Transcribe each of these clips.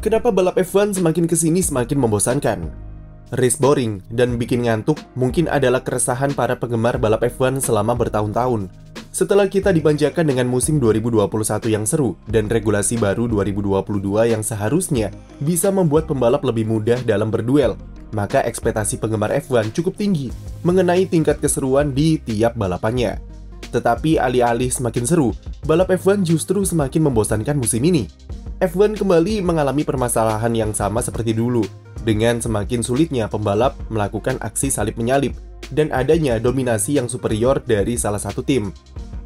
Kenapa balap F1 semakin kesini semakin membosankan? Race boring dan bikin ngantuk mungkin adalah keresahan para penggemar balap F1 selama bertahun-tahun. Setelah kita dipanjakan dengan musim 2021 yang seru dan regulasi baru 2022 yang seharusnya bisa membuat pembalap lebih mudah dalam berduel, maka ekspektasi penggemar F1 cukup tinggi mengenai tingkat keseruan di tiap balapannya. Tetapi alih-alih semakin seru, balap F1 justru semakin membosankan musim ini. F1 kembali mengalami permasalahan yang sama seperti dulu, dengan semakin sulitnya pembalap melakukan aksi salip menyalip dan adanya dominasi yang superior dari salah satu tim.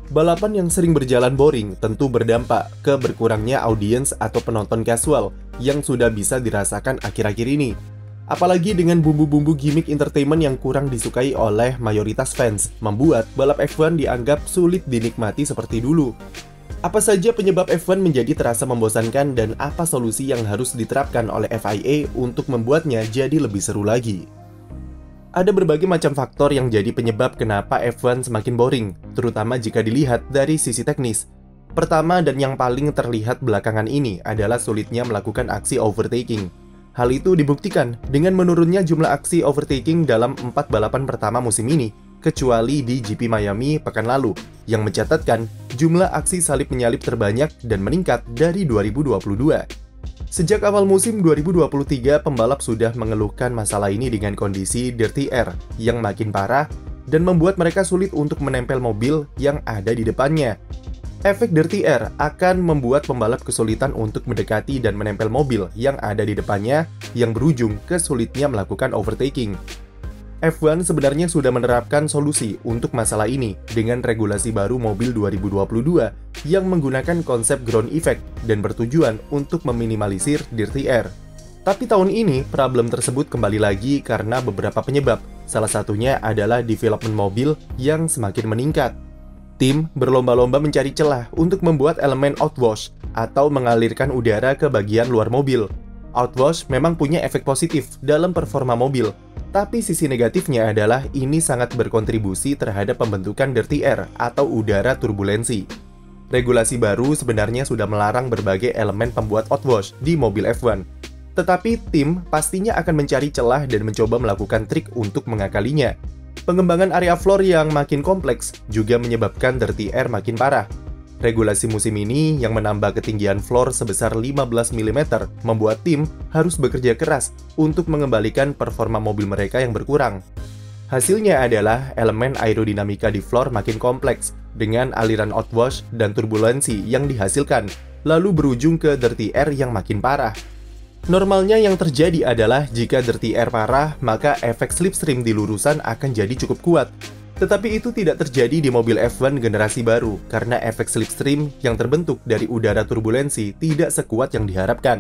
Balapan yang sering berjalan boring tentu berdampak ke berkurangnya audiens atau penonton casual yang sudah bisa dirasakan akhir-akhir ini. Apalagi dengan bumbu-bumbu gimmick entertainment yang kurang disukai oleh mayoritas fans, membuat balap F1 dianggap sulit dinikmati seperti dulu. Apa saja penyebab F1 menjadi terasa membosankan dan apa solusi yang harus diterapkan oleh FIA untuk membuatnya jadi lebih seru lagi? Ada berbagai macam faktor yang jadi penyebab kenapa F1 semakin boring, terutama jika dilihat dari sisi teknis. Pertama dan yang paling terlihat belakangan ini adalah sulitnya melakukan aksi overtaking. Hal itu dibuktikan dengan menurunnya jumlah aksi overtaking dalam 4 balapan pertama musim ini, kecuali di GP Miami pekan lalu, yang mencatatkan jumlah aksi salip menyalip terbanyak dan meningkat dari 2022. Sejak awal musim 2023, pembalap sudah mengeluhkan masalah ini dengan kondisi dirty air yang makin parah dan membuat mereka sulit untuk menempel mobil yang ada di depannya. Efek dirty air akan membuat pembalap kesulitan untuk mendekati dan menempel mobil yang ada di depannya, yang berujung ke sulitnya melakukan overtaking. F1 sebenarnya sudah menerapkan solusi untuk masalah ini dengan regulasi baru mobil 2022 yang menggunakan konsep ground effect dan bertujuan untuk meminimalisir dirty air. Tapi tahun ini, problem tersebut kembali lagi karena beberapa penyebab. Salah satunya adalah development mobil yang semakin meningkat. Tim berlomba-lomba mencari celah untuk membuat elemen outwash atau mengalirkan udara ke bagian luar mobil. Outwash memang punya efek positif dalam performa mobil, tapi sisi negatifnya adalah ini sangat berkontribusi terhadap pembentukan dirty air atau udara turbulensi. Regulasi baru sebenarnya sudah melarang berbagai elemen pembuat outwash di mobil F1. Tetapi tim pastinya akan mencari celah dan mencoba melakukan trik untuk mengakalinya. Pengembangan area floor yang makin kompleks juga menyebabkan dirty air makin parah. Regulasi musim ini yang menambah ketinggian floor sebesar 15 mm membuat tim harus bekerja keras untuk mengembalikan performa mobil mereka yang berkurang. Hasilnya adalah elemen aerodinamika di floor makin kompleks dengan aliran outwash dan turbulensi yang dihasilkan, lalu berujung ke dirty air yang makin parah. Normalnya yang terjadi adalah jika dirty air parah, maka efek slipstream di lurusan akan jadi cukup kuat. Tetapi itu tidak terjadi di mobil F1 generasi baru karena efek slipstream yang terbentuk dari udara turbulensi tidak sekuat yang diharapkan.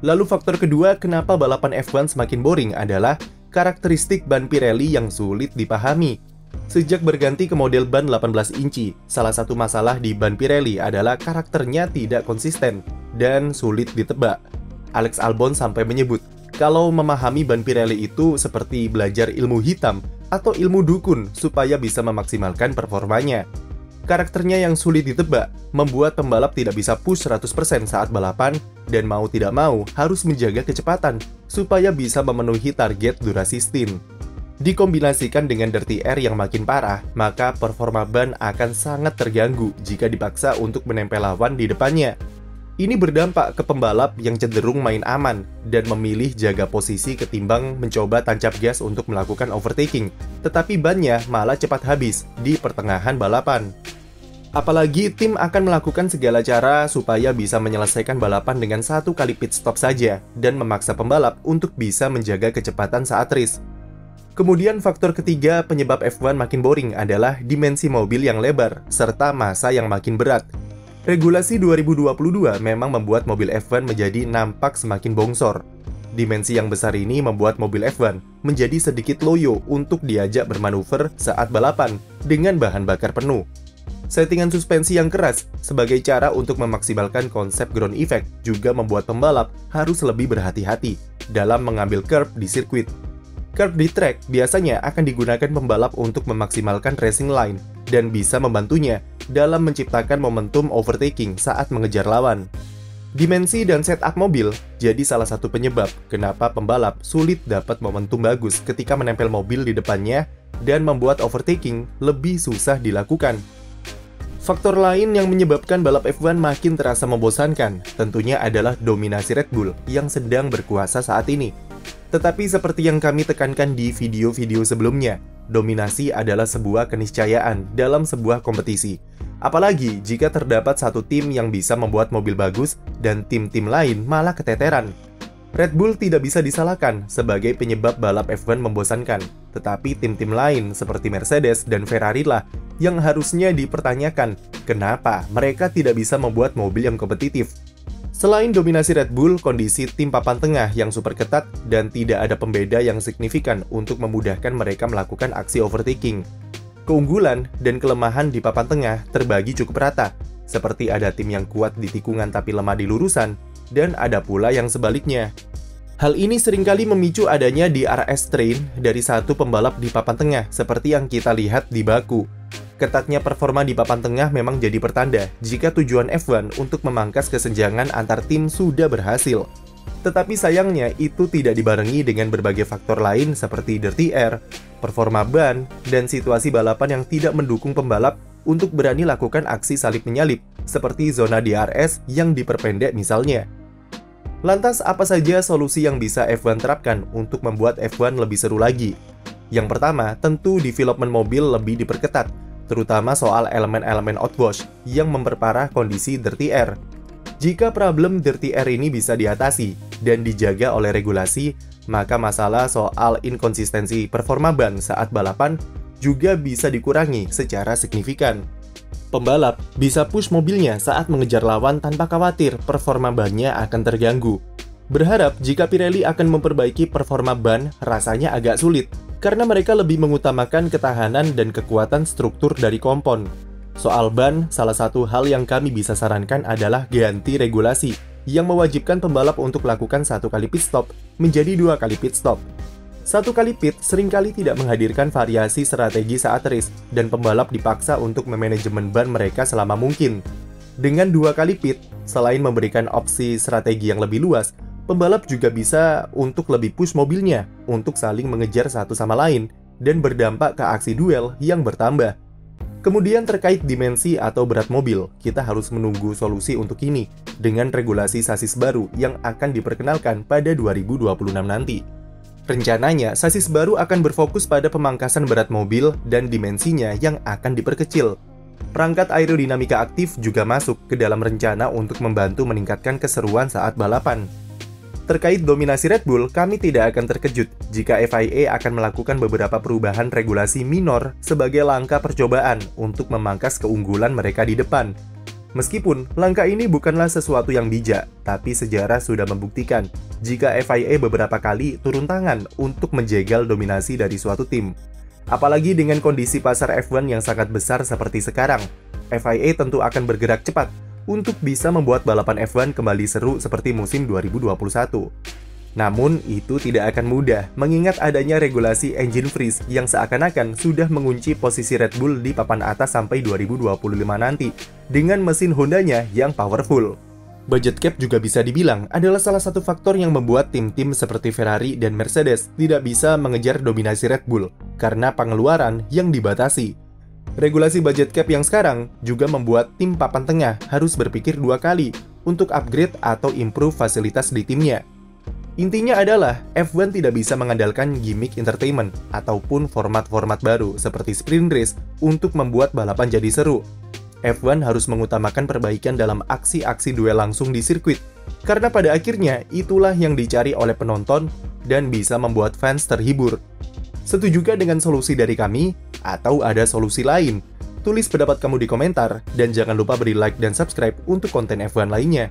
Lalu faktor kedua kenapa balapan F1 semakin boring adalah karakteristik ban Pirelli yang sulit dipahami. Sejak berganti ke model ban 18 inci, salah satu masalah di ban Pirelli adalah karakternya tidak konsisten dan sulit ditebak. Alex Albon sampai menyebut kalau memahami ban Pirelli itu seperti belajar ilmu hitam atau ilmu dukun supaya bisa memaksimalkan performanya. Karakternya yang sulit ditebak membuat pembalap tidak bisa push 100% saat balapan dan mau tidak mau harus menjaga kecepatan supaya bisa memenuhi target durasi stint. Dikombinasikan dengan dirty air yang makin parah, maka performa ban akan sangat terganggu jika dipaksa untuk menempel lawan di depannya. Ini berdampak ke pembalap yang cenderung main aman dan memilih jaga posisi ketimbang mencoba tancap gas untuk melakukan overtaking, tetapi bannya malah cepat habis di pertengahan balapan. Apalagi tim akan melakukan segala cara supaya bisa menyelesaikan balapan dengan satu kali pit stop saja dan memaksa pembalap untuk bisa menjaga kecepatan saat race. Kemudian faktor ketiga penyebab F1 makin boring adalah dimensi mobil yang lebar serta massa yang makin berat. Regulasi 2022 memang membuat mobil F1 menjadi nampak semakin bongsor. Dimensi yang besar ini membuat mobil F1 menjadi sedikit loyo untuk diajak bermanuver saat balapan dengan bahan bakar penuh. Settingan suspensi yang keras sebagai cara untuk memaksimalkan konsep ground effect juga membuat pembalap harus lebih berhati-hati dalam mengambil curb di sirkuit. Curb di track biasanya akan digunakan pembalap untuk memaksimalkan racing line dan bisa membantunya dalam menciptakan momentum overtaking saat mengejar lawan. Dimensi dan setup mobil jadi salah satu penyebab kenapa pembalap sulit dapat momentum bagus ketika menempel mobil di depannya dan membuat overtaking lebih susah dilakukan. Faktor lain yang menyebabkan balap F1 makin terasa membosankan tentunya adalah dominasi Red Bull yang sedang berkuasa saat ini. Tetapi seperti yang kami tekankan di video-video sebelumnya, dominasi adalah sebuah keniscayaan dalam sebuah kompetisi. Apalagi jika terdapat satu tim yang bisa membuat mobil bagus dan tim-tim lain malah keteteran. Red Bull tidak bisa disalahkan sebagai penyebab balap F1 membosankan, tetapi tim-tim lain seperti Mercedes dan Ferrari lah yang harusnya dipertanyakan kenapa mereka tidak bisa membuat mobil yang kompetitif. Selain dominasi Red Bull, kondisi tim papan tengah yang super ketat dan tidak ada pembeda yang signifikan untuk memudahkan mereka melakukan aksi overtaking. Keunggulan dan kelemahan di papan tengah terbagi cukup rata, seperti ada tim yang kuat di tikungan tapi lemah di lurusan, dan ada pula yang sebaliknya. Hal ini seringkali memicu adanya DRS strain dari satu pembalap di papan tengah, seperti yang kita lihat di Baku. Ketatnya performa di papan tengah memang jadi pertanda jika tujuan F1 untuk memangkas kesenjangan antar tim sudah berhasil. Tetapi sayangnya itu tidak dibarengi dengan berbagai faktor lain seperti dirty air, performa ban, dan situasi balapan yang tidak mendukung pembalap untuk berani lakukan aksi salip menyalip, seperti zona DRS yang diperpendek misalnya. Lantas apa saja solusi yang bisa F1 terapkan untuk membuat F1 lebih seru lagi? Yang pertama, tentu development mobil lebih diperketat, terutama soal elemen-elemen outwash yang memperparah kondisi dirty air. Jika problem dirty air ini bisa diatasi dan dijaga oleh regulasi, maka masalah soal inkonsistensi performa ban saat balapan juga bisa dikurangi secara signifikan. Pembalap bisa push mobilnya saat mengejar lawan tanpa khawatir performa bannya akan terganggu. Berharap jika Pirelli akan memperbaiki performa ban rasanya agak sulit, karena mereka lebih mengutamakan ketahanan dan kekuatan struktur dari kompon. Soal ban, salah satu hal yang kami bisa sarankan adalah ganti regulasi yang mewajibkan pembalap untuk melakukan 1 kali pit stop menjadi 2 kali pit stop. 1 kali pit seringkali tidak menghadirkan variasi strategi saat race dan pembalap dipaksa untuk memanajemen ban mereka selama mungkin. Dengan 2 kali pit, selain memberikan opsi strategi yang lebih luas, pembalap juga bisa untuk lebih push mobilnya untuk saling mengejar satu sama lain dan berdampak ke aksi duel yang bertambah. Kemudian terkait dimensi atau berat mobil, kita harus menunggu solusi untuk ini dengan regulasi sasis baru yang akan diperkenalkan pada 2026 nanti. Rencananya, sasis baru akan berfokus pada pemangkasan berat mobil dan dimensinya yang akan diperkecil. Perangkat aerodinamika aktif juga masuk ke dalam rencana untuk membantu meningkatkan keseruan saat balapan. Terkait dominasi Red Bull, kami tidak akan terkejut jika FIA akan melakukan beberapa perubahan regulasi minor sebagai langkah percobaan untuk memangkas keunggulan mereka di depan. Meskipun langkah ini bukanlah sesuatu yang bijak, tapi sejarah sudah membuktikan jika FIA beberapa kali turun tangan untuk menjegal dominasi dari suatu tim. Apalagi dengan kondisi pasar F1 yang sangat besar seperti sekarang, FIA tentu akan bergerak cepat untuk bisa membuat balapan F1 kembali seru seperti musim 2021. Namun, itu tidak akan mudah mengingat adanya regulasi engine freeze yang seakan-akan sudah mengunci posisi Red Bull di papan atas sampai 2025 nanti dengan mesin Hondanya yang powerful. Budget cap juga bisa dibilang adalah salah satu faktor yang membuat tim-tim seperti Ferrari dan Mercedes tidak bisa mengejar dominasi Red Bull karena pengeluaran yang dibatasi. Regulasi budget cap yang sekarang juga membuat tim papan tengah harus berpikir 2 kali untuk upgrade atau improve fasilitas di timnya. Intinya adalah F1 tidak bisa mengandalkan gimmick entertainment ataupun format-format baru seperti sprint race untuk membuat balapan jadi seru. F1 harus mengutamakan perbaikan dalam aksi-aksi duel langsung di sirkuit, karena pada akhirnya itulah yang dicari oleh penonton dan bisa membuat fans terhibur. Setujukah dengan solusi dari kami? Atau ada solusi lain? Tulis pendapat kamu di komentar, dan jangan lupa beri like dan subscribe untuk konten F1 lainnya.